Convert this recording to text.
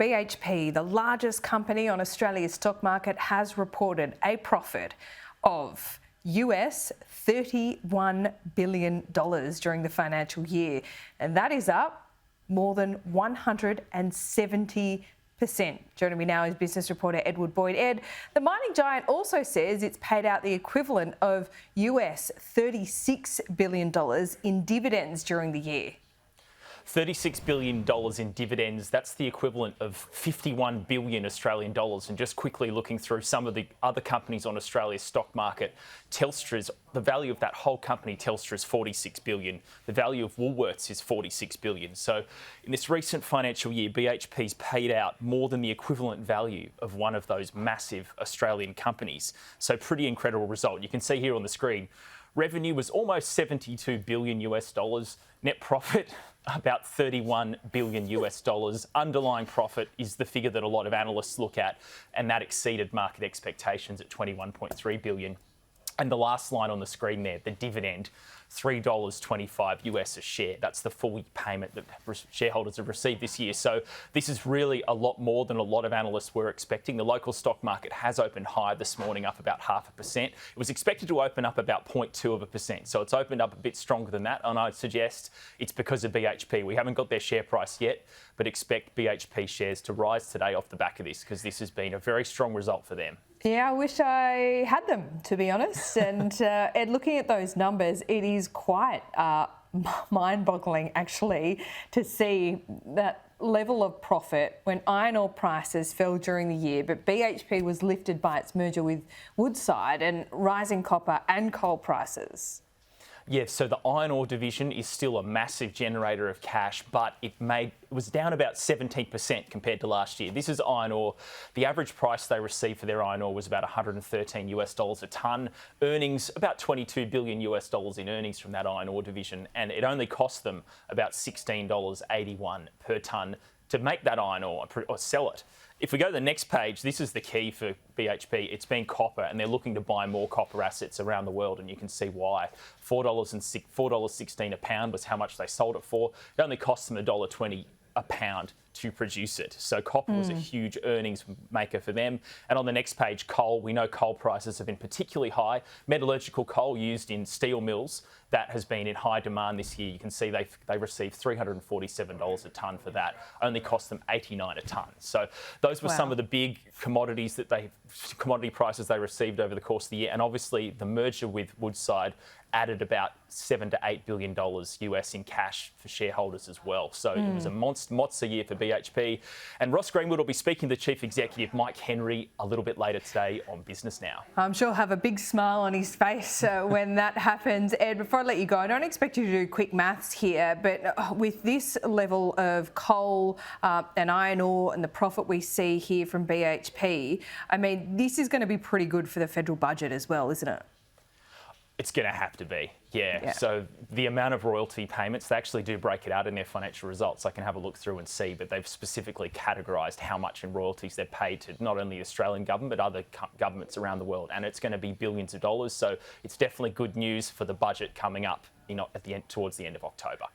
BHP, the largest company on Australia's stock market, has reported a profit of US $31 billion during the financial year. And that is up more than 170%. Joining me now is business reporter Edward Boyd. Ed, the mining giant also says it's paid out the equivalent of US $36 billion in dividends during the year. $36 billion in dividends, that's the equivalent of 51 billion Australian dollars. And just quickly looking through some of the other companies on Australia's stock market, Telstra's, the value of that whole company, Telstra, is 46 billion. The value of Woolworths is 46 billion. So in this recent financial year, BHP's paid out more than the equivalent value of one of those massive Australian companies. So pretty incredible result. You can see here on the screen, revenue was almost 72 billion US dollars. Net profit, about 31 billion US dollars. Underlying profit is the figure that a lot of analysts look at, and that exceeded market expectations at 21.3 billion. And the last line on the screen there, the dividend, $3.25 US a share. That's the full payment that shareholders have received this year. So this is really a lot more than a lot of analysts were expecting. The local stock market has opened higher this morning, up about 0.5%. It was expected to open up about 0.2%. So it's opened up a bit stronger than that. And I'd suggest it's because of BHP. We haven't got their share price yet, but expect BHP shares to rise today off the back of this, because this has been a very strong result for them. Yeah, I wish I had them, to be honest. And Ed, looking at those numbers, it is quite mind-boggling, actually, to see that level of profit when iron ore prices fell during the year, but BHP was lifted by its merger with Woodside and rising copper and coal prices. Yes, so the iron ore division is still a massive generator of cash, but it was down about 17% compared to last year. This is iron ore. The average price they received for their iron ore was about 113 US dollars a tonne. Earnings, about 22 billion US dollars in earnings from that iron ore division, and it only cost them about $16.81 per tonne to make that iron ore or sell it. If we go to the next page, this is the key for BHP. It's been copper, and they're looking to buy more copper assets around the world, and you can see why. $4.16 a pound was how much they sold it for. It only cost them $1.20 a pound to produce it. So copper was a huge earnings maker for them. And on the next page, coal. We know coal prices have been particularly high. Metallurgical coal used in steel mills, that has been in high demand this year. You can see they received $347 a tonne for that. Only cost them $89 a tonne. So those were some of the big commodities commodity prices they received over the course of the year. And obviously the merger with Woodside added about $7 to $8 billion US in cash for shareholders as well. So it was a monster year for BHP. And Ross Greenwood will be speaking to Chief Executive Mike Henry a little bit later today on Business Now. I'm sure he'll have a big smile on his face when that happens. Ed, before I let you go, I don't expect you to do quick maths here, but with this level of coal and iron ore and the profit we see here from BHP, I mean, this is going to be pretty good for the federal budget as well, isn't it? It's going to have to be, yeah. So the amount of royalty payments, they actually do break it out in their financial results. I can have a look through and see, but they've specifically categorised how much in royalties they're paid to not only the Australian government, but other governments around the world. And it's going to be billions of dollars. So it's definitely good news for the budget coming up towards the end of October.